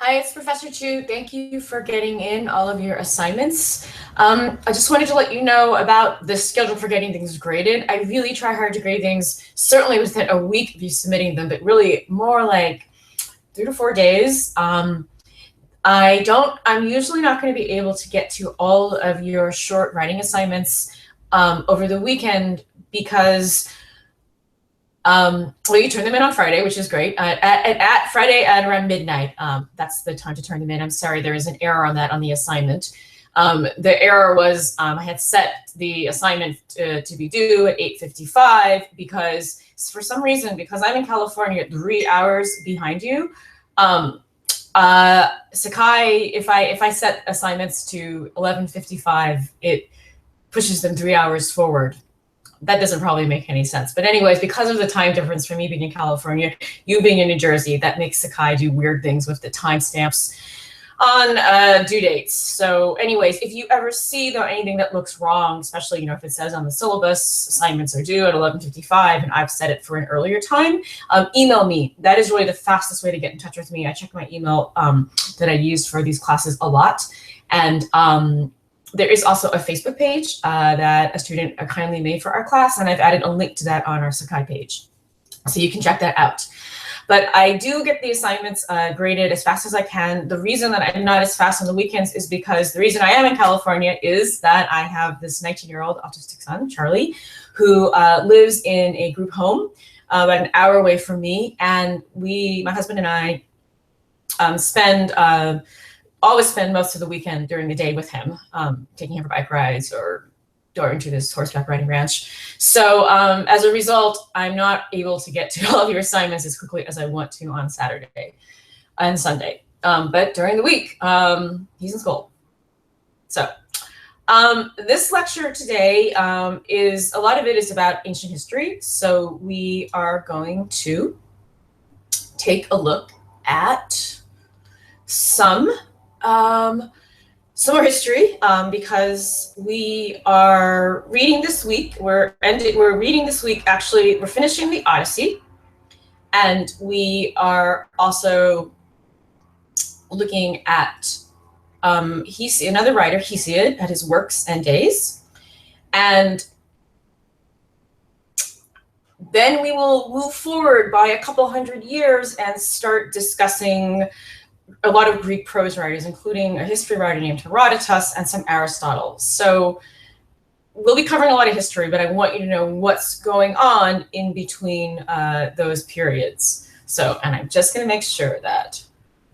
Hi, it's Professor Chew. Thank you for getting in all of your assignments. I just wanted to let you know about the schedule for getting things graded. I really try hard to grade things, certainly within a week of you submitting them, but really more like 3 to 4 days. I'm usually not going to be able to get to all of your short writing assignments over the weekend because you turn them in on Friday, which is great. At Friday at around midnight, that's the time to turn them in. I'm sorry, there is an error on that on the assignment. The error was I had set the assignment to be due at 8:55 because for some reason, because I'm in California 3 hours behind you, Sakai, if I set assignments to 11:55, it pushes them 3 hours forward. That doesn't probably make any sense. But anyways, because of the time difference for me being in California, you being in New Jersey, that makes Sakai do weird things with the timestamps on due dates. So anyways, if you ever see though anything that looks wrong, especially if it says on the syllabus assignments are due at 11:55 and I've set it for an earlier time, email me. That is really the fastest way to get in touch with me. I check my email that I used for these classes a lot. And there is also a Facebook page that a student kindly made for our class, and I've added a link to that on our Sakai page. So you can check that out. But I do get the assignments graded as fast as I can. The reason that I'm not as fast on the weekends is because the reason I am in California is that I have this 19-year-old autistic son, Charlie, who lives in a group home about an hour away from me. And my husband and I always spend most of the weekend during the day with him, taking him for bike rides or going to this horseback riding ranch. So as a result, I'm not able to get to all of your assignments as quickly as I want to on Saturday and Sunday. But during the week, he's in school. So this lecture today a lot of it is about ancient history. So we are going to take a look at some more history because we are reading this week. We're reading this week. Actually, we're finishing the Odyssey, and we are also looking at another writer, Hesiod, at his works and days, and then we will move forward by a couple hundred years and start discussing a lot of Greek prose writers, including a history writer named Herodotus and some Aristotle. So we'll be covering a lot of history, but I want you to know what's going on in between those periods. So, and I'm just going to make sure that,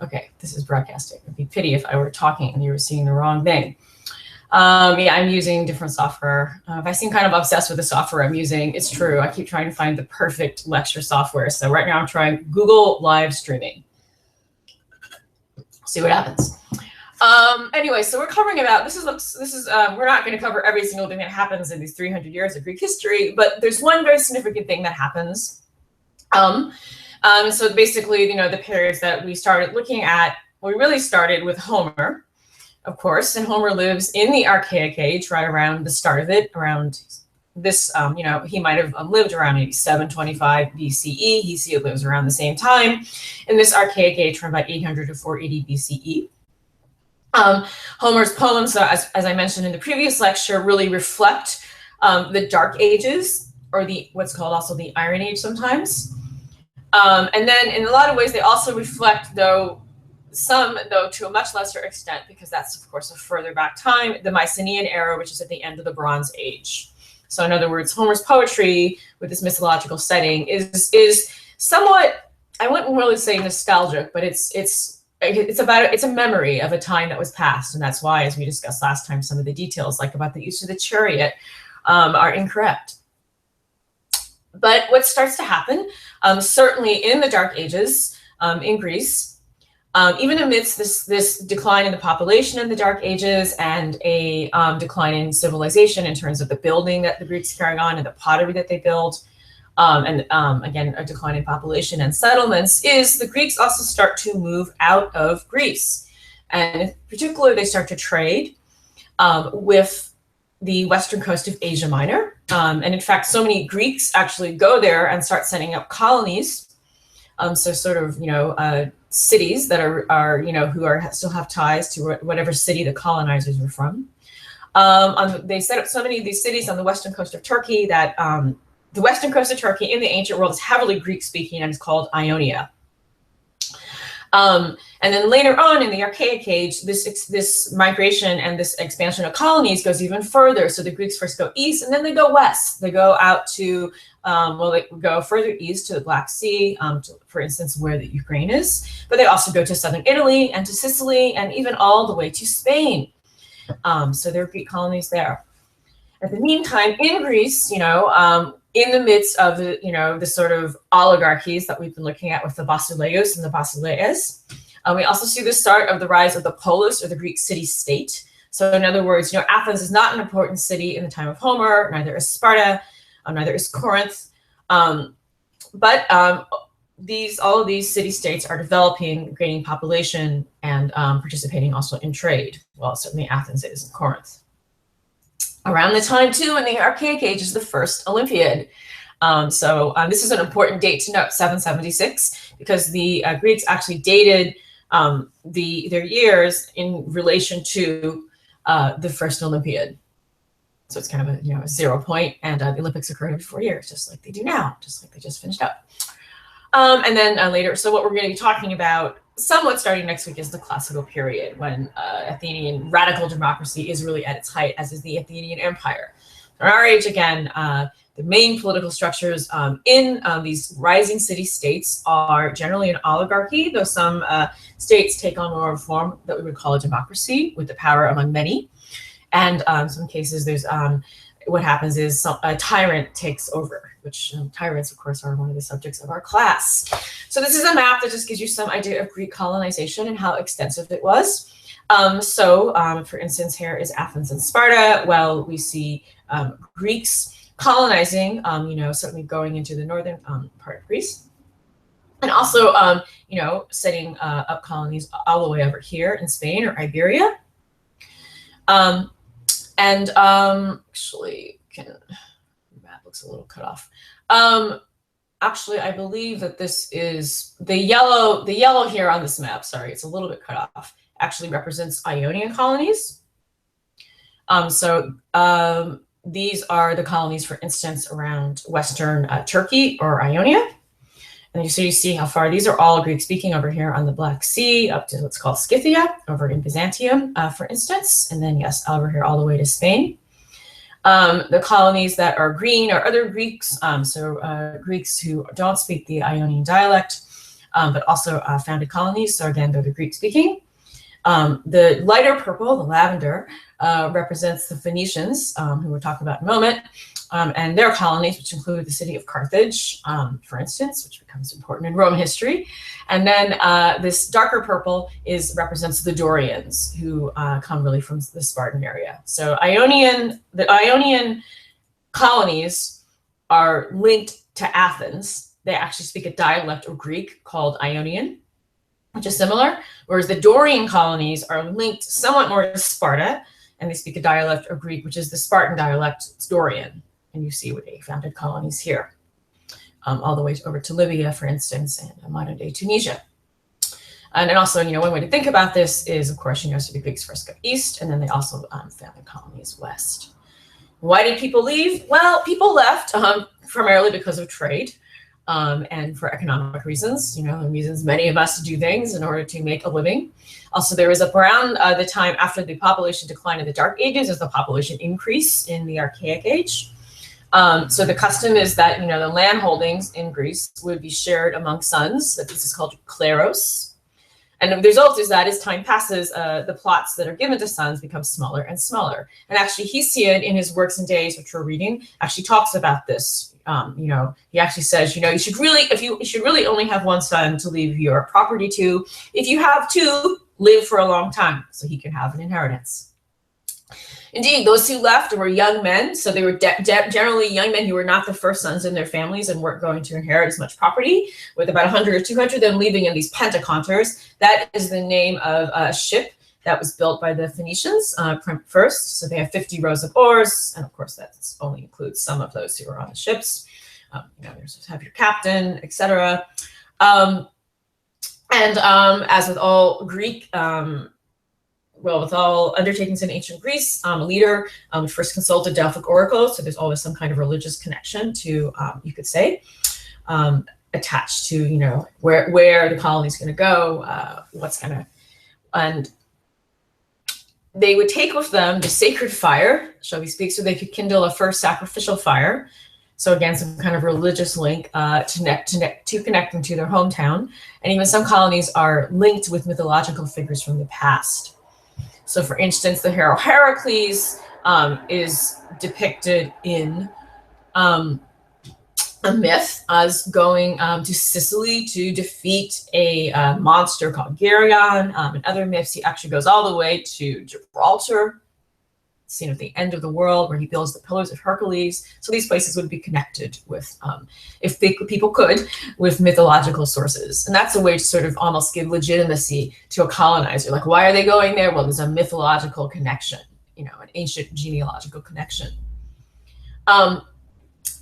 okay, this is broadcasting. It'd be a pity if I were talking and you were seeing the wrong thing. Yeah, I'm using different software. If I seem kind of obsessed with the software I'm using, it's true. I keep trying to find the perfect lecture software. So right now I'm trying Google Live Streaming. See what happens. Anyway, so we're covering about, we're not going to cover every single thing that happens in these 300 years of Greek history, but there's one very significant thing that happens. So basically, the periods that we started looking at, we really started with Homer, of course, and Homer lives in the Archaic Age, right around the start of it, around this, he might have lived around maybe 725 BCE. Hesiod lives around the same time in this Archaic Age from about 800 to 480 BCE. Homer's poems, as I mentioned in the previous lecture, really reflect the Dark Ages, or what's called also the Iron Age sometimes. And then in a lot of ways, they also reflect, though to a much lesser extent, because that's, of course, a further back time, the Mycenaean era, which is at the end of the Bronze Age. So in other words, Homer's poetry with this mythological setting is somewhat, I wouldn't really say nostalgic, but it's a memory of a time that was past. And that's why, as we discussed last time, some of the details, like about the use of the chariot, are incorrect. But what starts to happen, certainly in the Dark Ages in Greece, even amidst this decline in the population in the Dark Ages and a decline in civilization in terms of the building that the Greeks carry on and the pottery that they build, and again, a decline in population and settlements, is the Greeks also start to move out of Greece. And in particular, they start to trade with the western coast of Asia Minor. And in fact, so many Greeks actually go there and start setting up colonies. So sort of, cities that are who still have ties to whatever city the colonizers were from. They set up so many of these cities on the western coast of Turkey that the western coast of Turkey in the ancient world is heavily Greek-speaking, and it's called Ionia. And then later on in the Archaic Age, this migration and this expansion of colonies goes even further. So the Greeks first go east, and then they go west. They go out to, they go further east to the Black Sea, for instance, where the Ukraine is. But they also go to southern Italy and to Sicily, and even all the way to Spain. So there are Greek colonies there. At the meantime, in Greece, in the midst of the sort of oligarchies that we've been looking at with the basileus and the basileas, we also see the start of the rise of the polis, or the Greek city-state. So in other words, Athens is not an important city in the time of Homer, neither is Sparta, neither is Corinth. But all of these city-states are developing, gaining population, and participating also in trade. Well, certainly Athens is, and Corinth. Around the time, too, in the Archaic Age is the first Olympiad. This is an important date to note, 776, because the Greeks actually dated their years in relation to the first Olympiad. So it's kind of a 0 point, and the Olympics occurred every 4 years, just like they do now, just like they just finished up. And then later, so what we're going to be talking about somewhat starting next week is the classical period, when Athenian radical democracy is really at its height, as is the Athenian Empire. In our age, again, the main political structures in these rising city-states are generally an oligarchy, though some states take on more of a form that we would call a democracy, with the power among many. And in some cases, there's what happens is a tyrant takes over, which tyrants, of course, are one of the subjects of our class. So this is a map that just gives you some idea of Greek colonization and how extensive it was. For instance, here is Athens and Sparta. Well, we see Greeks colonizing, certainly going into the northern part of Greece. And also, setting up colonies all the way over here in Spain or Iberia. Actually, the map looks a little cut off. Actually, I believe that this is the yellow here on this map. Sorry, it's a little bit cut off. Actually represents Ionian colonies. These are the colonies, for instance, around Western Turkey or Ionia. And you see how far these are all Greek-speaking over here on the Black Sea, up to what's called Scythia, over in Byzantium, for instance. And then, yes, over here all the way to Spain. The colonies that are green are other Greeks, Greeks who don't speak the Ionian dialect, but also founded colonies. So again, they're the Greek-speaking. The lighter purple, the lavender, represents the Phoenicians, who we'll talk about in a moment, and their colonies, which include the city of Carthage, for instance, which becomes important in Roman history. And then this darker purple represents the Dorians, who come really from the Spartan area. So the Ionian colonies are linked to Athens. They actually speak a dialect of Greek called Ionian, which is similar, whereas the Dorian colonies are linked somewhat more to Sparta, and they speak a dialect of Greek, which is the Spartan dialect. It's Dorian, and you see what they founded colonies here, all the way over to Libya, for instance, and modern-day Tunisia. And then also, one way to think about this is, of course, so the Greeks first go east, and then they also founded colonies west. Why did people leave? Well, people left primarily because of trade. And for economic reasons, the reasons many of us do things in order to make a living. Also, there was around the time after the population decline in the Dark Ages as the population increase in the Archaic Age. So the custom is that, the land holdings in Greece would be shared among sons. This is called kleros. And the result is that as time passes, the plots that are given to sons become smaller and smaller. And actually, Hesiod, in his Works and Days, which we're reading, actually talks about this. He actually says, you should really only have one son to leave your property to. If you have two, live for a long time so he can have an inheritance. Indeed, those who left were young men, so they were generally young men who were not the first sons in their families and weren't going to inherit as much property, with about 100 or 200 of them leaving in these pentaconters. That is the name of a ship that was built by the Phoenicians first. So they have 50 rows of oars, and of course that only includes some of those who are on the ships. There's have your captain, etc. And And as with all Greek, well, with all undertakings in ancient Greece, a leader first consulted Delphic oracle. So there's always some kind of religious connection to, you could say, attached to, you know, where the colony is going to go, what's going to, and they would take with them the sacred fire, shall we speak, so they could kindle a first sacrificial fire. So again, some kind of religious link to connect them to their hometown. And even some colonies are linked with mythological figures from the past. So for instance, the hero Hercules is depicted in a myth as going to Sicily to defeat a monster called Geryon. In other myths, he actually goes all the way to Gibraltar, seen at the end of the world, where he builds the Pillars of Hercules. So these places would be connected with, if people could, with mythological sources. And that's a way to sort of almost give legitimacy to a colonizer. Like, why are they going there? Well, there's a mythological connection, you know, an ancient genealogical connection.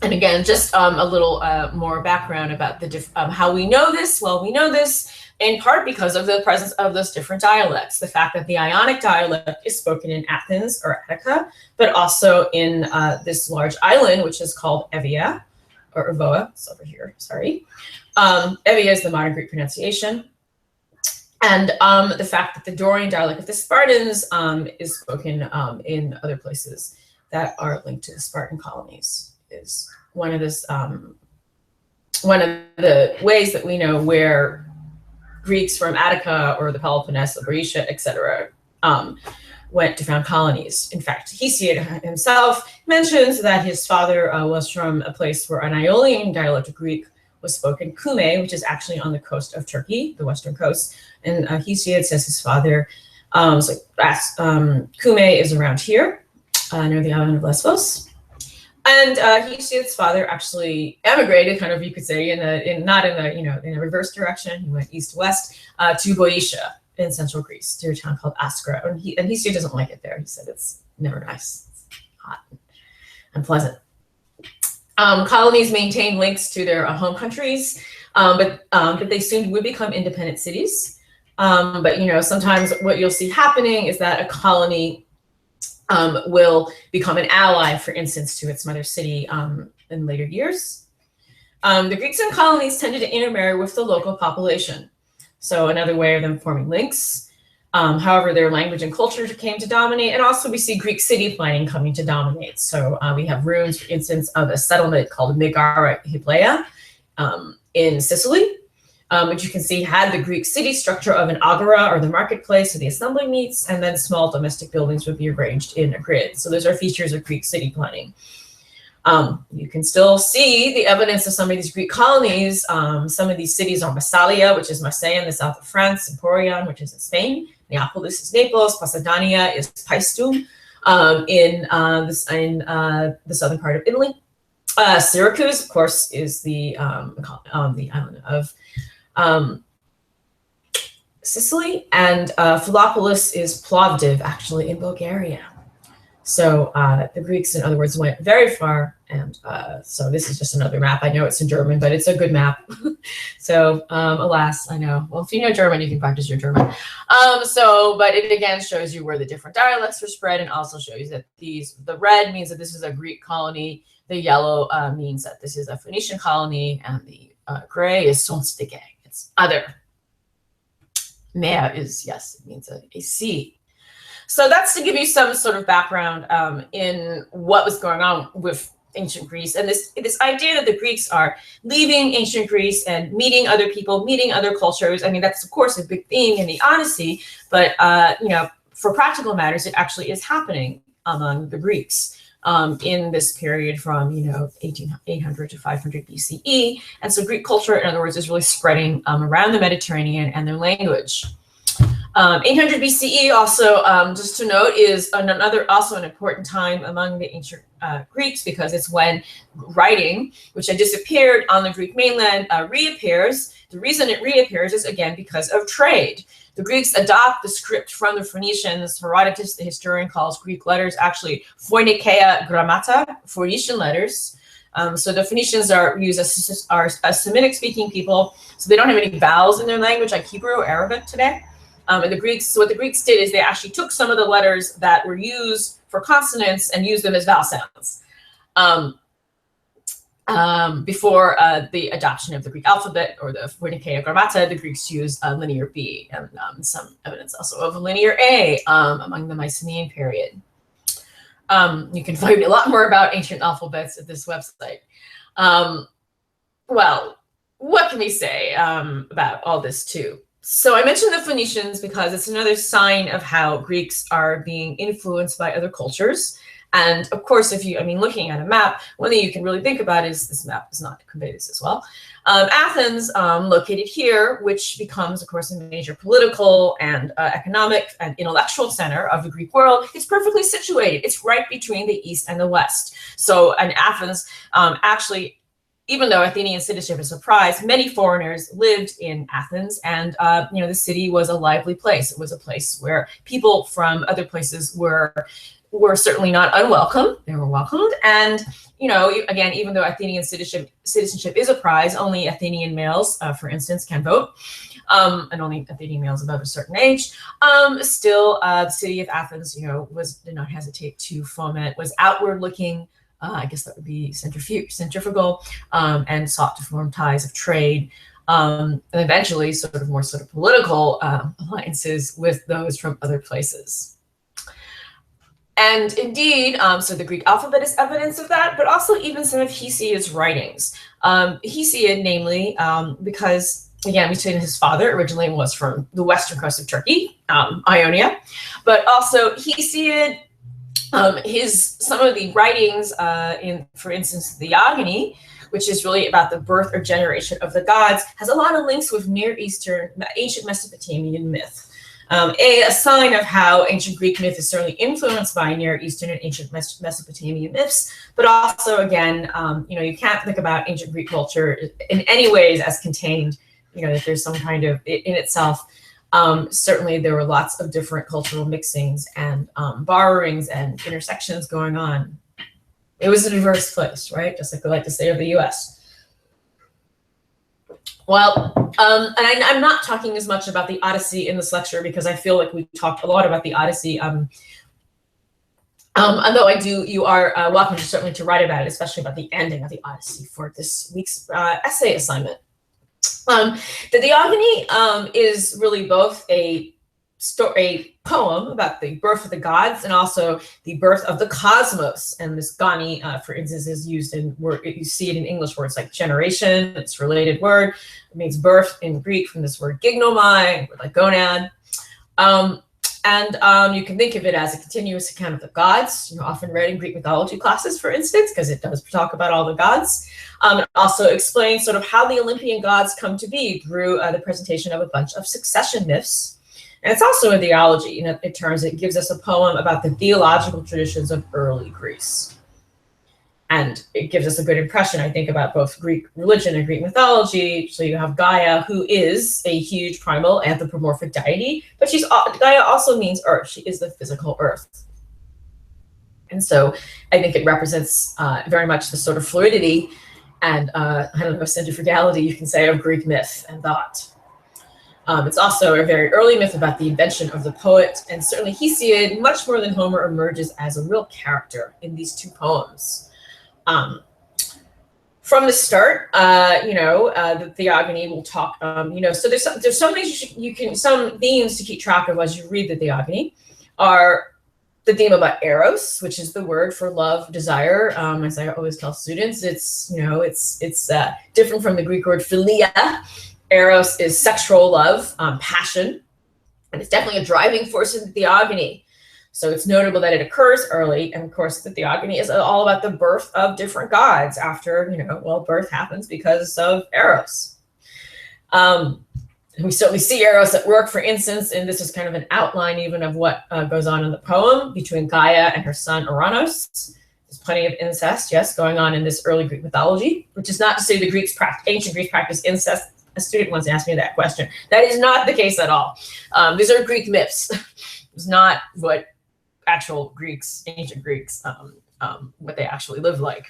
And again, just a little more background about the how we know this. Well, we know this in part because of the presence of those different dialects. The fact that the Ionic dialect is spoken in Athens or Attica, but also in this large island, which is called Evia, or Evoa, it's over here, sorry. Evia is the modern Greek pronunciation. And the fact that the Dorian dialect of the Spartans is spoken in other places that are linked to the Spartan colonies is one of the ways that we know where Greeks from Attica or the Peloponnese, Boeotia, etc., went to found colonies. In fact, Hesiod himself mentions that his father was from a place where an Ionian dialect of Greek was spoken, Kume, which is actually on the coast of Turkey, the western coast. And Hesiod says his father, Kume is around here, near the island of Lesbos. And Hesiod's father actually emigrated, kind of, you could say, not in a reverse direction. He went east-west to Boeotia in central Greece, to a town called Askra. And Hesiod doesn't like it there. He said it's never nice, it's hot and unpleasant. Colonies maintain links to their home countries, but they soon would become independent cities. But you know, sometimes what you'll see happening is that a colony will become an ally, for instance, to its mother city in later years. The Greeks and colonies tended to intermarry with the local population. So another way of them forming links. However, their language and culture came to dominate. And also we see Greek city planning coming to dominate. So we have ruins, for instance, of a settlement called Megara Hyblaea in Sicily, which you can see had the Greek city structure of an agora, or the marketplace, or the assembly meets, and then small domestic buildings would be arranged in a grid. So those are features of Greek city planning. You can still see the evidence of some of these Greek colonies. Some of these cities are Massalia, which is Marseille in the south of France, Emporion, which is in Spain, Neapolis is Naples, Possidania is Paestum in the southern part of Italy. Syracuse, of course, is the island of Sicily, and Philoppolis is Plovdiv, actually, in Bulgaria. So the Greeks, in other words, went very far, and so this is just another map. I know it's in German, but it's a good map. So alas, I know. Well, if you know German, you can practice your German. But it again shows you where the different dialects were spread, and also shows you that the red means that this is a Greek colony, the yellow means that this is a Phoenician colony, and the gray is sonstige. It's other. Mer is, yes, it means a sea. So that's to give you some sort of background in what was going on with ancient Greece, and this idea that the Greeks are leaving ancient Greece and meeting other people, meeting other cultures. I mean, that's of course a big theme in the Odyssey, but you know, for practical matters, it actually is happening among the Greeks in this period from 800 to 500 BCE. And so Greek culture, in other words, is really spreading around the Mediterranean, and their language. 800 BCE also, just to note, is also an important time among the ancient Greeks, because it's when writing, which had disappeared on the Greek mainland, reappears. The reason it reappears is, again, because of trade. The Greeks adopt the script from the Phoenicians. Herodotus, the historian, calls Greek letters actually Phoenikeia grammata, Phoenician letters. So the Phoenicians are used as a Semitic-speaking people, so they don't have any vowels in their language like Hebrew or Arabic today. And the Greeks, so what the Greeks did is they actually took some of the letters that were used for consonants and used them as vowel sounds. Before the adoption of the Greek alphabet or the Phoenician grammata, the Greeks used linear B and some evidence also of linear A among the Mycenaean period. You can find a lot more about ancient alphabets at this website. Well, what can we say about all this too? So I mentioned the Phoenicians because it's another sign of how Greeks are being influenced by other cultures. And of course, if you, looking at a map, one thing you can really think about is this map does not convey this as well. Athens, located here, which becomes, of course, a major political and economic and intellectual center of the Greek world, it's perfectly situated. It's right between the East and the West. So, and Athens actually, even though Athenian citizenship is a prize, many foreigners lived in Athens, and the city was a lively place. It was a place where people from other places were certainly not unwelcome. They were welcomed. And, again, even though Athenian citizenship is a prize, only Athenian males, for instance, can vote, and only Athenian males above a certain age. Still, the city of Athens, did not hesitate to foment, was outward looking, I guess that would be centrifugal, and sought to form ties of trade, and eventually sort of political alliances with those from other places. And indeed, so the Greek alphabet is evidence of that, but also even some of Hesiod's writings. Hesiod, namely, because, again, we say his father originally was from the western coast of Turkey, Ionia, but also Hesiod, some of the writings in, for instance, the Theogony, which is really about the birth or generation of the gods, has a lot of links with Near Eastern, ancient Mesopotamian myth. A sign of how ancient Greek myth is certainly influenced by Near Eastern and ancient Mesopotamian myths, but also, again, you can't think about ancient Greek culture in any ways as contained, that there's some kind of, in itself, certainly there were lots of different cultural mixings and borrowings and intersections going on. It was a diverse place, right? Just like we like to say of the US. Well, and I'm not talking as much about the Odyssey in this lecture because I feel like we talked a lot about the Odyssey. Although you are welcome certainly to write about it, especially about the ending of the Odyssey for this week's essay assignment. The Theogony is really both a poem about the birth of the gods and also the birth of the cosmos. And this goni, for instance, is used in word. You see it in English words like generation. It's a related word. It means birth in Greek from this word gignomai, like gonad. And you can think of it as a continuous account of the gods, often read in Greek mythology classes, for instance, because it does talk about all the gods. It also explains sort of how the Olympian gods come to be through the presentation of a bunch of succession myths. And it's also a theology, it gives us a poem about the theological traditions of early Greece. And it gives us a good impression, I think, about both Greek religion and Greek mythology. So you have Gaia, who is a huge primal anthropomorphic deity, but Gaia also means earth. She is the physical earth. And so I think it represents very much the sort of fluidity and, centrifugality, you can say, of Greek myth and thought. It's also a very early myth about the invention of the poet, and certainly Hesiod, much more than Homer, emerges as a real character in these two poems. From the start, the Theogony will talk, so there's so many some themes to keep track of as you read the Theogony are the theme about Eros, which is the word for love, desire. As I always tell students, it's different from the Greek word philia. Eros is sexual love, passion, and it's definitely a driving force in the Theogony. So it's notable that it occurs early, and of course the Theogony is all about the birth of different gods after, birth happens because of Eros. We certainly see Eros at work, for instance, and this is kind of an outline even of what goes on in the poem between Gaia and her son Uranos. There's plenty of incest, yes, going on in this early Greek mythology, which is not to say the ancient Greeks practiced incest. A student once asked me that question. That is not the case at all. These are Greek myths. It's not what actual Greeks, ancient Greeks, what they actually lived like.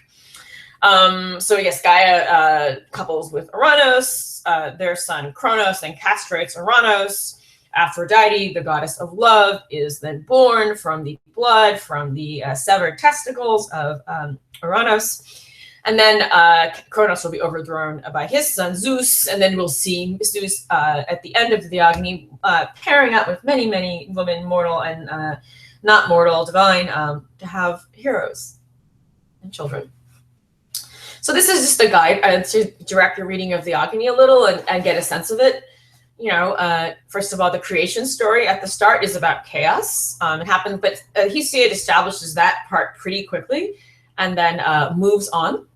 So yes, Gaia couples with Uranus, their son Kronos then castrates Uranus. Aphrodite, the goddess of love, is then born from the blood, from the severed testicles of Uranus. And then Kronos will be overthrown by his son Zeus, and then we'll see Zeus at the end of the Theogony pairing up with many, many women, mortal and not mortal, divine, to have heroes and children. So this is just a guide to direct your reading of the Theogony a little and get a sense of it. You know, first of all, the creation story at the start is about chaos. It happens, but Hesiod establishes that part pretty quickly and then moves on.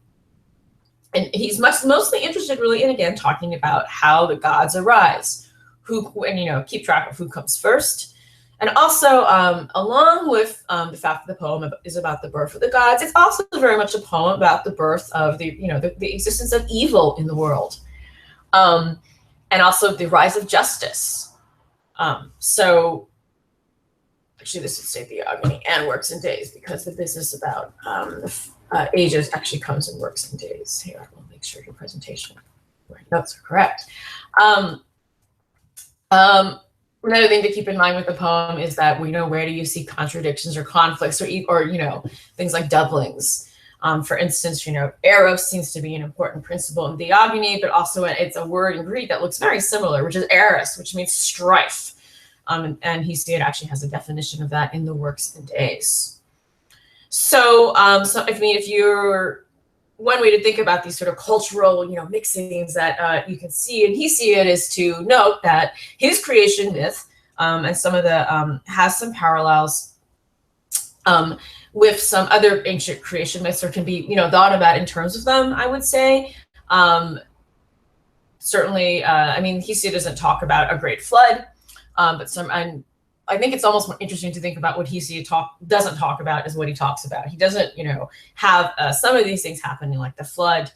And he's mostly interested really in, again, talking about how the gods arise, and, you know, keep track of who comes first. And also, along with the fact that the poem is about the birth of the gods, it's also very much a poem about the birth of the existence of evil in the world. And also the rise of justice. So actually this would say Theogony and works in days, because the business about ages actually comes and works in days. Here, I will make sure your presentation notes are correct. Another thing to keep in mind with the poem is that we know, where do you see contradictions or conflicts or you know, things like doublings. For instance, you know, Eros seems to be an important principle in Theogony, but also it's a word in Greek that looks very similar, which is Eros, which means strife. And Hesiod actually has a definition of that in the works and days. So, if you're, one way to think about these sort of cultural, you know, mixings that you can see in Hesiod is to note that his creation myth and some of the has some parallels with some other ancient creation myths, or can be, you know, thought about in terms of them, I would say. Certainly, I mean, Hesiod doesn't talk about a great flood, but and I think it's almost more interesting to think about what Hesiod doesn't talk about is what he talks about. He doesn't, you know, have some of these things happening, like the flood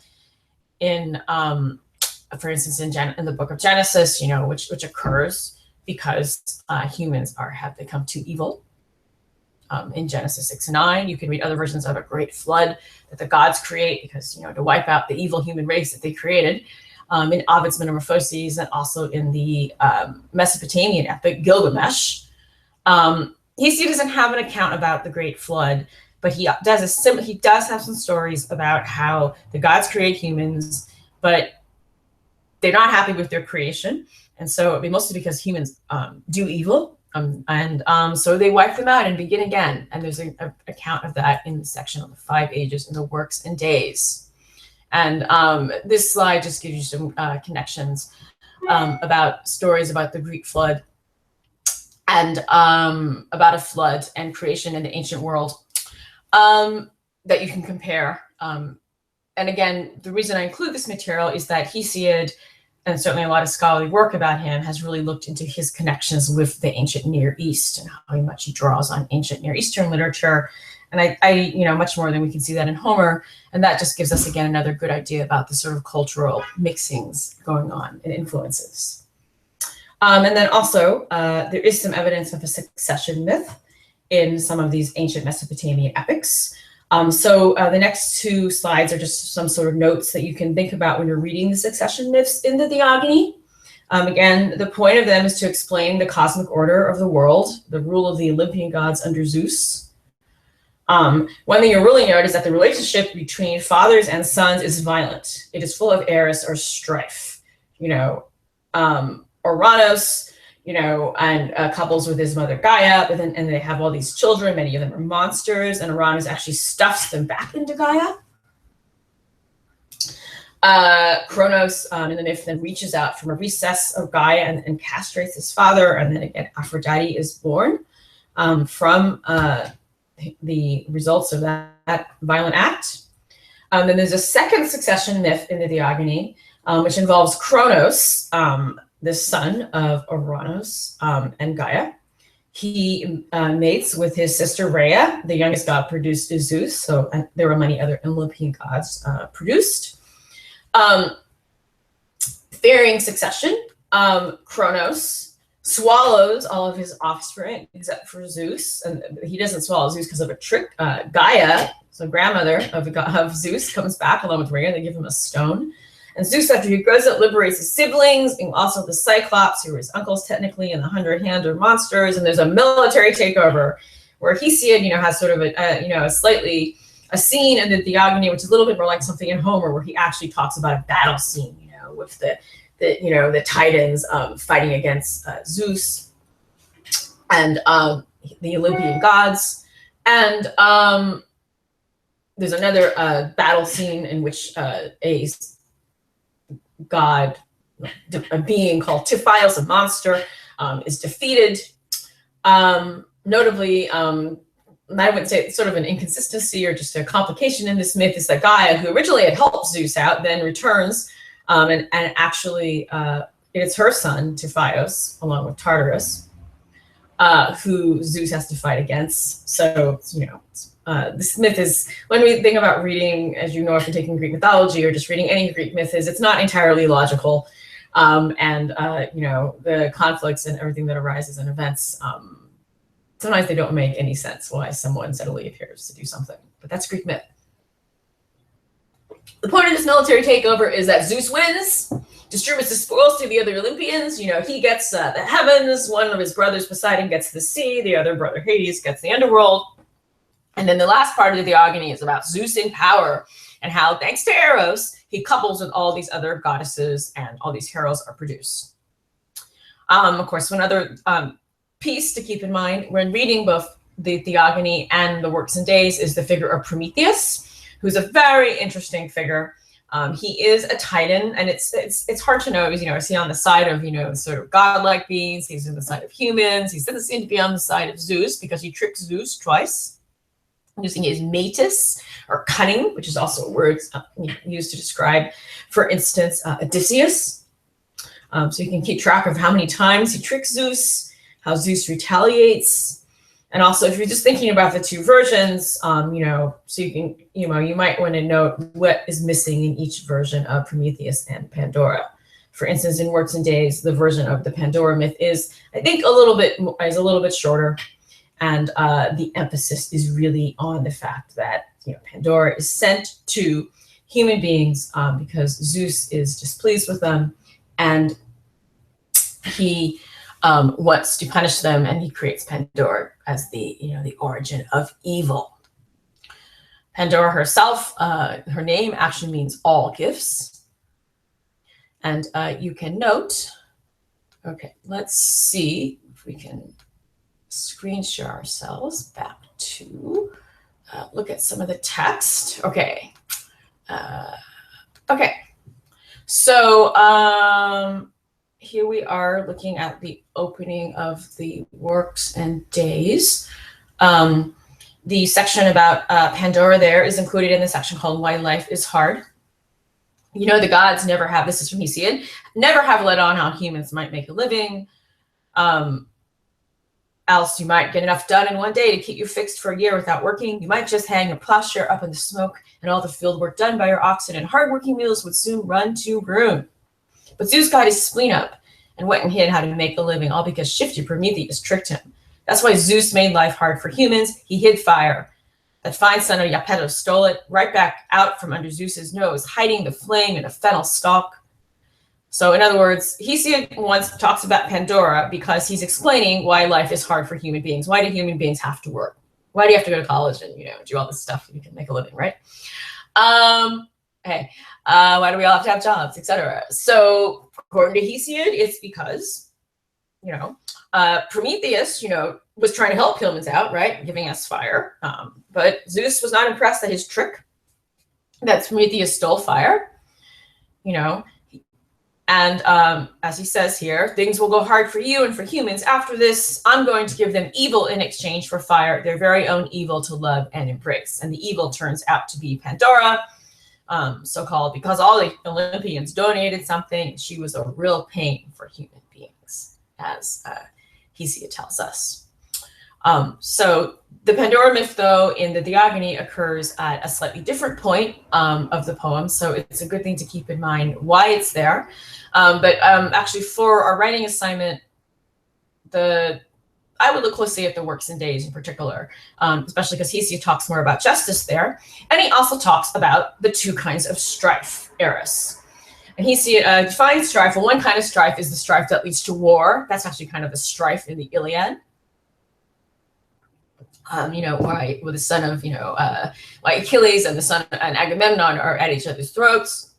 in, for instance, in the book of Genesis, you know, which occurs because humans have become too evil. In Genesis 6:9, you can read other versions of a great flood that the gods create because, you know, to wipe out the evil human race that they created. In Ovid's Metamorphoses, and also in the Mesopotamian epic Gilgamesh. Hesiod doesn't have an account about the Great Flood, but he does have some stories about how the gods create humans, but they're not happy with their creation, and so it'd be mostly because humans do evil, so they wipe them out and begin again. And there's an account of that in the section on the 5 ages in the works and days. And this slide just gives you some connections about stories about the Greek flood and about a flood and creation in the ancient world that you can compare. And again, the reason I include this material is that Hesiod, and certainly a lot of scholarly work about him, has really looked into his connections with the ancient Near East and how much he draws on ancient Near Eastern literature. And I you know, much more than we can see that in Homer. And that just gives us, again, another good idea about the sort of cultural mixings going on and influences. And then also, there is some evidence of a succession myth in some of these ancient Mesopotamian epics. The next 2 slides are just some sort of notes that you can think about when you're reading the succession myths in the Theogony. Again, the point of them is to explain the cosmic order of the world, the rule of the Olympian gods under Zeus. One thing you'll really note is that the relationship between fathers and sons is violent. It is full of Eros, or strife. You know, Uranus, you know, and couples with his mother Gaia, but then they have all these children. Many of them are monsters, and Uranus actually stuffs them back into Gaia. Kronos in the myth then reaches out from a recess of Gaia and castrates his father, and then again Aphrodite is born from the results of that violent act. Then there's a second succession myth in the Theogony, which involves Kronos, the son of Uranus and Gaia. He mates with his sister Rhea, the youngest god produced is Zeus. So there were many other Olympian gods produced. Fearing succession, Kronos swallows all of his offspring except for Zeus, and he doesn't swallow Zeus because of a trick. Gaia, so grandmother of Zeus, comes back along with Rhea. They give him a stone. And Zeus, after he grows up, liberates his siblings, and also the Cyclops, who are his uncles technically, and the 100-handed monsters. And there's a military takeover where Hesiod, has sort of a scene in the Theogony, which is a little bit more like something in Homer, where he actually talks about a battle scene, with the Titans fighting against Zeus and the Olympian gods. And there's another battle scene in which a god, a being called Typhios, a monster, is defeated. Notably, I wouldn't say it's sort of an inconsistency or just a complication in this myth, is that Gaia, who originally had helped Zeus out, then returns and actually it's her son, Typhios, along with Tartarus, who Zeus has to fight against. So, this myth is, when we think about reading, as you know, if you're taking Greek mythology or just reading any Greek myth, it's not entirely logical. The conflicts and everything that arises in events, sometimes they don't make any sense why someone suddenly appears to do something. But that's Greek myth. The point of this military takeover is that Zeus wins, distributes the spoils to the other Olympians. He gets the heavens, one of his brothers, Poseidon, gets the sea, the other brother, Hades, gets the underworld. And then the last part of the Theogony is about Zeus in power and how, thanks to Eros, he couples with all these other goddesses and all these heroes are produced. Of course, one other piece to keep in mind when reading both the Theogony and the Works and Days is the figure of Prometheus, who's a very interesting figure. He is a Titan, and it's hard to know. Is he on the side of sort of godlike beings? He's on the side of humans. He doesn't seem to be on the side of Zeus because he tricks Zeus twice using his metis, or cunning, which is also a word used to describe, for instance, Odysseus. So you can keep track of how many times he tricks Zeus, how Zeus retaliates. And also, if you're just thinking about the two versions, so you can, you might want to note what is missing in each version of Prometheus and Pandora. For instance, in Works and Days, the version of the Pandora myth is, I think, a little bit shorter, and the emphasis is really on the fact that Pandora is sent to human beings because Zeus is displeased with them, and he wants to punish them, and he creates Pandora as the origin of evil. Pandora herself, her name actually means all gifts, and you can note. Okay, let's see if we can screen share ourselves back to look at some of the text. Okay, so. Here we are looking at the opening of the Works and Days. The section about Pandora there is included in the section called Why Life is Hard. The gods never have, this is from Hesiod, never have let on how humans might make a living. Else you might get enough done in one day to keep you fixed for a year without working. You might just hang a plowshare up in the smoke, and all the field work done by your oxen and hardworking mules would soon run to ruin. But Zeus got his spleen up and went and hid how to make a living, all because shifty Prometheus tricked him. That's why Zeus made life hard for humans. He hid fire. That fine son of Iapetus stole it right back out from under Zeus's nose, hiding the flame in a fennel stalk. So in other words, Hesiod once talks about Pandora because he's explaining why life is hard for human beings. Why do human beings have to work? Why do you have to go to college and do all this stuff so you can make a living, right? Why do we all have to have jobs, etc.? So according to Hesiod, it's because, Prometheus, was trying to help humans out, right? Giving us fire. But Zeus was not impressed at his trick that Prometheus stole fire, And as he says here, things will go hard for you and for humans. After this, I'm going to give them evil in exchange for fire, their very own evil to love and embrace. And the evil turns out to be Pandora, so-called because all the Olympians donated something. She was a real pain for human beings, as Hesiod tells us. So the Pandora myth, though, in the Theogony occurs at a slightly different point of the poem. So it's a good thing to keep in mind why it's there. But actually, for our writing assignment, I would look closely at the works and days in particular, especially because Hesiod talks more about justice there. And he also talks about the two kinds of strife, Eros. And Hesiod defines strife. Well, one kind of strife is the strife that leads to war. That's actually kind of the strife in the Iliad. Where the son of, Achilles and the son and Agamemnon are at each other's throats.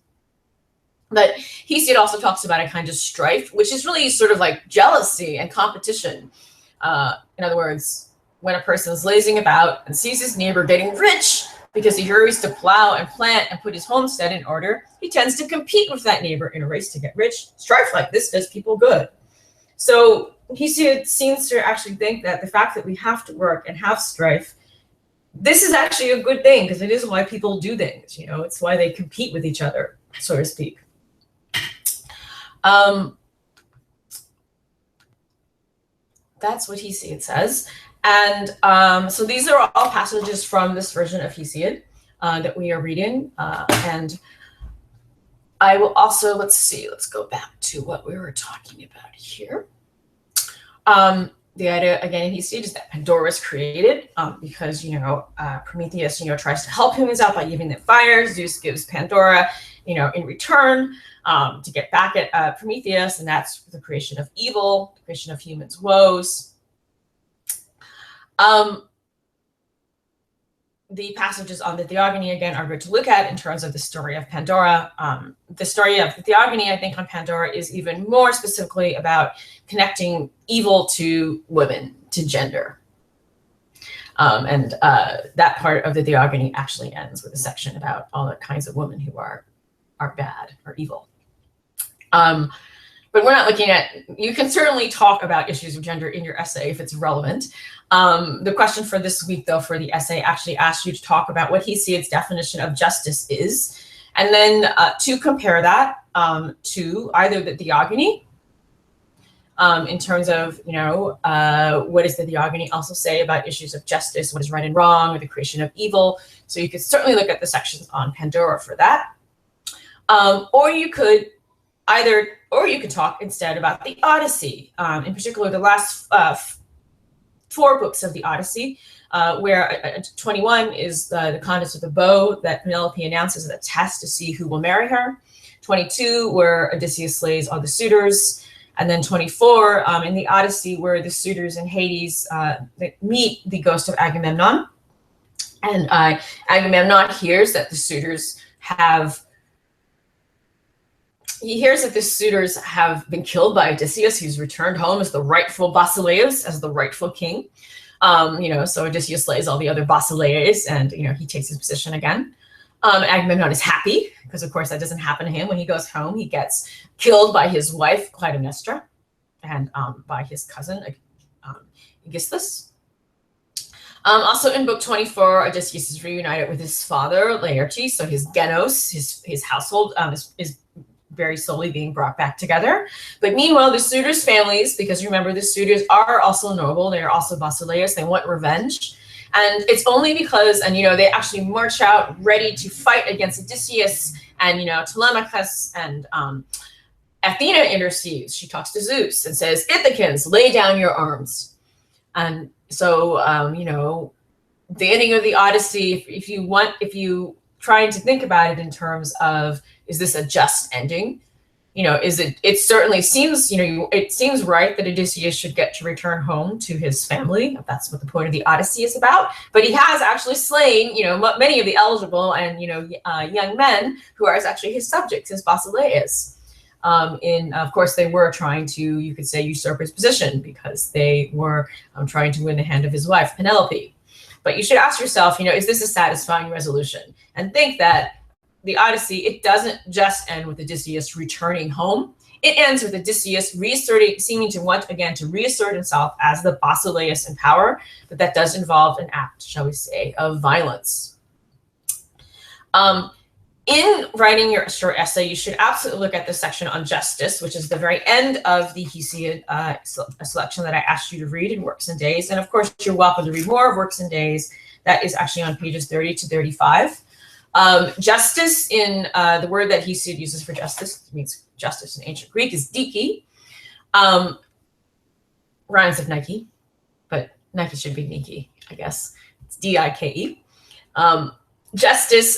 But Hesiod also talks about a kind of strife, which is really sort of like jealousy and competition. In other words, when a person is lazing about and sees his neighbor getting rich because he hurries to plow and plant and put his homestead in order, he tends to compete with that neighbor in a race to get rich. Strife like this does people good. So Hesiod seems to actually think that the fact that we have to work and have strife, this is actually a good thing, because it is why people do things. It's why they compete with each other, so to speak. That's what Hesiod says. And so these are all passages from this version of Hesiod that we are reading. And I will also, let's go back to what we were talking about here. The idea, again, in Hesiod is that Pandora is created because, Prometheus, tries to help humans out by giving them fire. Zeus gives Pandora, in return to get back at Prometheus, and that's the creation of evil, the creation of humans' woes. The passages on the Theogony, again, are good to look at in terms of the story of Pandora. The story of the Theogony, I think, on Pandora is even more specifically about connecting evil to women, to gender. And that part of the Theogony actually ends with a section about all the kinds of women who are bad or evil. But we're not looking at, you can certainly talk about issues of gender in your essay if it's relevant. The question for this week, though, for the essay actually asks you to talk about what Hesiod's definition of justice is, and then to compare that to either the Theogony, in terms of, what does the Theogony also say about issues of justice, what is right and wrong, or the creation of evil. So you could certainly look at the sections on Pandora for that. Or you could talk instead about the Odyssey, in particular the last 4 books of the Odyssey, where 21 is the contest of the bow that Penelope announces as a test to see who will marry her. 22, where Odysseus slays all the suitors. And then 24 in the Odyssey, where the suitors in Hades meet the ghost of Agamemnon. And Agamemnon hears that the suitors have been killed by Odysseus. He's returned home as the rightful Basileus, as the rightful king. So Odysseus slays all the other Basileus, and he takes his position again. Agamemnon is happy because, of course, that doesn't happen to him. When he goes home, he gets killed by his wife Clytemnestra and by his cousin Aegisthus. Also in book 24, Odysseus is reunited with his father Laertes, so his genos, his household is very slowly being brought back together. But meanwhile, the suitors' families, because remember, the suitors are also noble, they are also Basileus, they want revenge. And it's only because, they actually march out ready to fight against Odysseus, and, Telemachus and Athena intercedes. She talks to Zeus and says, Ithacans, lay down your arms. And so, the ending of the Odyssey, if you trying to think about it in terms of, is this a just ending? It certainly seems, it seems right that Odysseus should get to return home to his family. That's what the point of the Odyssey is about. But he has actually slain, many of the eligible and, young men who are actually his subjects, his Basileus. Of course, they were trying to, you could say, usurp his position because they were trying to win the hand of his wife, Penelope. But you should ask yourself, is this a satisfying resolution? And think that the Odyssey, it doesn't just end with Odysseus returning home. It ends with Odysseus seeming to want again to reassert himself as the Basileus in power, but that does involve an act, shall we say, of violence. In writing your short essay, you should absolutely look at the section on justice, which is the very end of the Hesiod selection that I asked you to read in Works and Days. And of course, you're welcome to read more of Works and Days. That is actually on pages 30 to 35. Justice, in the word that Hesiod uses for justice, means justice in ancient Greek, is dike. rhymes with Nike, but Nike should be Nike, I guess. It's D-I-K-E. Justice,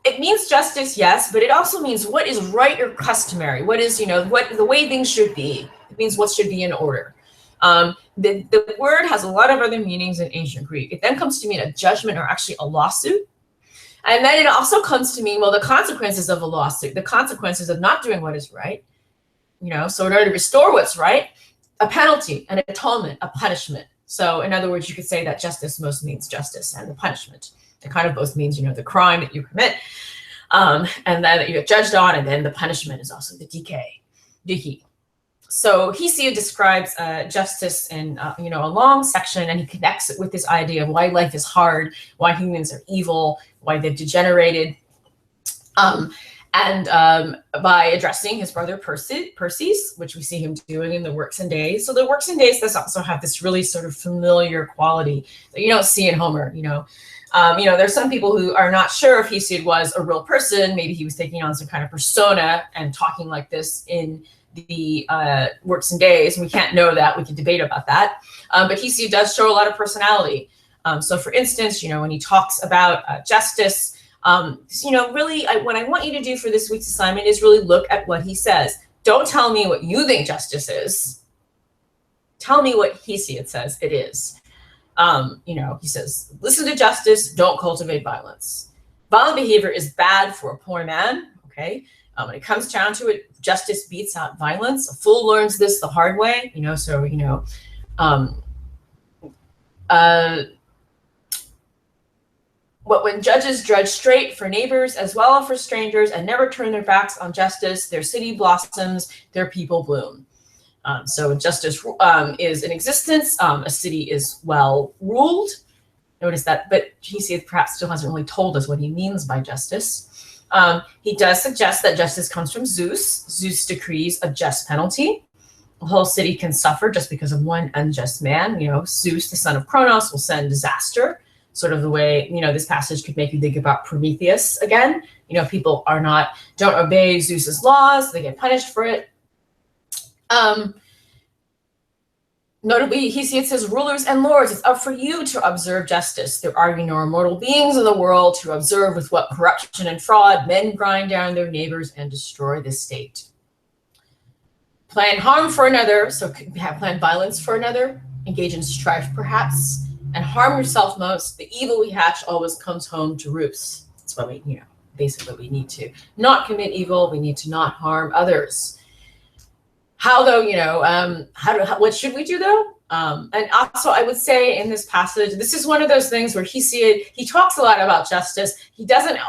it means justice, yes, but it also means what is right or customary. What is, what the way things should be. It means what should be in order. The word has a lot of other meanings in ancient Greek. It then comes to mean a judgment or actually a lawsuit. And then it also comes to mean, well, the consequences of a lawsuit, the consequences of not doing what is right. So in order to restore what's right, a penalty, an atonement, a punishment. So in other words, you could say that justice most means justice and the punishment. It kind of both means, the crime that you commit, and then that you get judged on, and then the punishment is also the decay. So Hesiod describes justice in, a long section, and he connects it with this idea of why life is hard, why humans are evil, why they've degenerated, and by addressing his brother Perses, which we see him doing in the Works and Days. So the Works and Days does also have this really sort of familiar quality that you don't see in Homer. There's some people who are not sure if Hesiod was a real person. Maybe he was taking on some kind of persona and talking like this in the Works and Days. We can't know that. We can debate about that. But Hesiod does show a lot of personality. So for instance, when he talks about justice, really what I want you to do for this week's assignment is really look at what he says. Don't tell me what you think justice is. Tell me what Hesiod says it is. He says, listen to justice, don't cultivate violence. Violent behavior is bad for a poor man, okay? When it comes down to it, justice beats out violence. A fool learns this the hard way, But when judges judge straight for neighbors as well as for strangers and never turn their backs on justice, their city blossoms, their people bloom. So justice is in existence. A city is well ruled. Notice that, but Hesiod perhaps still hasn't really told us what he means by justice. He does suggest that justice comes from Zeus. Zeus decrees a just penalty. A whole city can suffer just because of one unjust man. Zeus, the son of Kronos, will send disaster. Sort of the way, this passage could make you think about Prometheus again. People don't obey Zeus's laws. They get punished for it. Notably, Hesiod says, rulers and lords, it's up for you to observe justice. There are no immortal beings in the world to observe with what corruption and fraud men grind down their neighbors and destroy the state. Plan harm for another, so plan violence for another, engage in strife perhaps, and harm yourself most. The evil we hatch always comes home to roost. That's what we, basically we need to not commit evil. We need to not harm others. How though, what should we do though? And also I would say in this passage, this is one of those things where he talks a lot about justice. He doesn't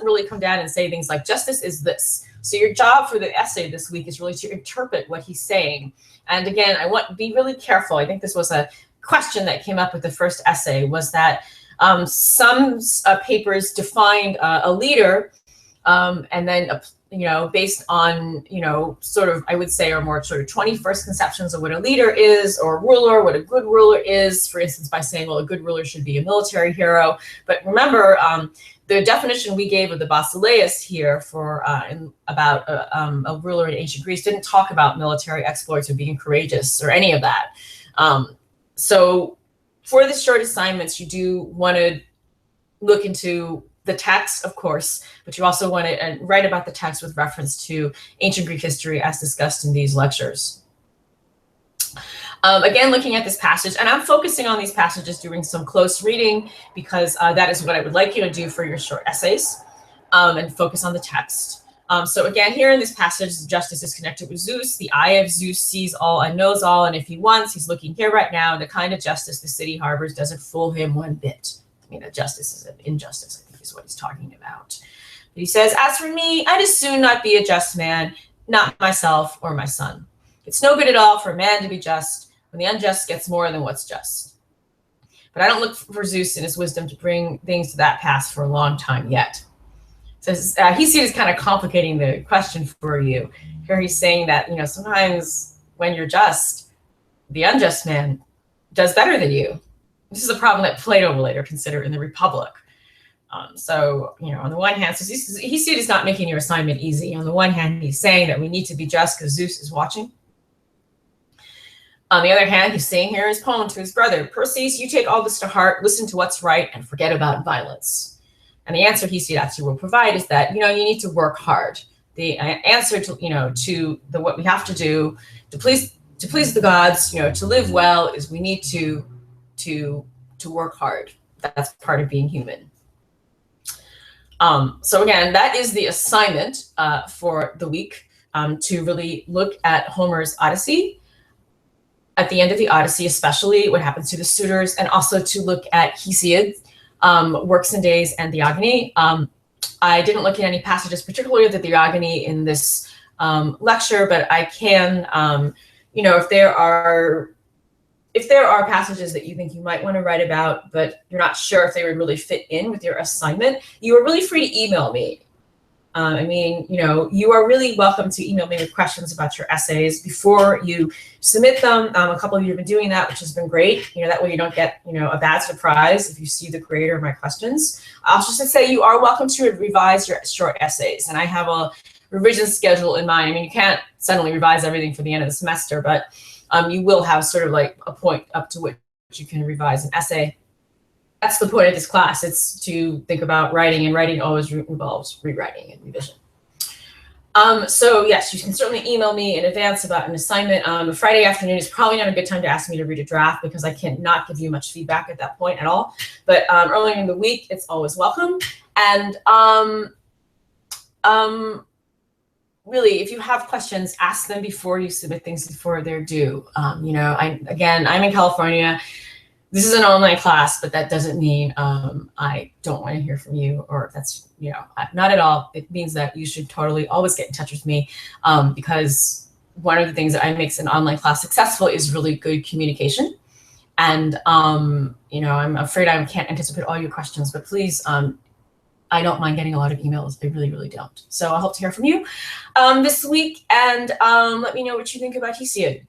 really come down and say things like justice is this. So your job for the essay this week is really to interpret what he's saying. And again, I want to be really careful. I think this was a question that came up with the first essay, was that some papers defined a leader and then based on, sort of, I would say, are more sort of 21st conceptions of what a leader is, or a ruler, what a good ruler is, for instance, by saying, well, a good ruler should be a military hero. But remember, the definition we gave of the Basileus here for about a ruler in ancient Greece didn't talk about military exploits or being courageous or any of that. So for the short assignments, you do want to look into the text, of course, but you also want to write about the text with reference to ancient Greek history as discussed in these lectures. Again, looking at this passage, and I'm focusing on these passages doing some close reading because that is what I would like you to do for your short essays, and focus on the text. So again, here in this passage, justice is connected with Zeus. The eye of Zeus sees all and knows all, and if he wants, he's looking here right now. The kind of justice the city harbors doesn't fool him one bit. I mean, that justice is an injustice, I think is what he's talking about. But he says, as for me, I'd as soon not be a just man, not myself or my son. It's no good at all for a man to be just when the unjust gets more than what's just. But I don't look for Zeus in his wisdom to bring things to that pass for a long time yet. So Hesiod is kind of complicating the question for you. Here he's saying that, sometimes when you're just, the unjust man does better than you. This is a problem that Plato will later consider in the Republic. So, on the one hand, so Hesiod is not making your assignment easy. On the one hand, he's saying that we need to be just because Zeus is watching. On the other hand, he's saying here in his poem to his brother, Perseus, you take all this to heart, listen to what's right, and forget about violence. And the answer Hesiod will provide is that, you need to work hard. The answer to, what we have to do to please the gods, to live well, is we need to work hard. That's part of being human. So again, that is the assignment for the week, to really look at Homer's Odyssey. At the end of the Odyssey, especially what happens to the suitors, and also to look at Hesiod's works and days and Theogony. I didn't look at any passages, particularly of the Theogony, in this lecture, but I can, if there are passages that you think you might want to write about, but you're not sure if they would really fit in with your assignment, you are really free to email me. You are really welcome to email me with questions about your essays before you submit them. A couple of you have been doing that, which has been great. That way you don't get, a bad surprise if you see the creator of my questions. I'll just say you are welcome to revise your short essays. And I have a revision schedule in mind. You can't suddenly revise everything for the end of the semester, but you will have sort of like a point up to which you can revise an essay. That's the point of this class. It's to think about writing, and writing always involves rewriting and revision. So yes, you can certainly email me in advance about an assignment. Friday afternoon is probably not a good time to ask me to read a draft, because I cannot give you much feedback at that point at all. But earlier in the week, it's always welcome. And really, if you have questions, ask them before you submit things, before they're due. I'm in California. This is an online class, but that doesn't mean I don't want to hear from you, or that's, not at all. It means that you should totally always get in touch with me, because one of the things that makes an online class successful is really good communication. And, I'm afraid I can't anticipate all your questions, but please, I don't mind getting a lot of emails. I really, really don't. So I hope to hear from you this week, and let me know what you think about Hesiod.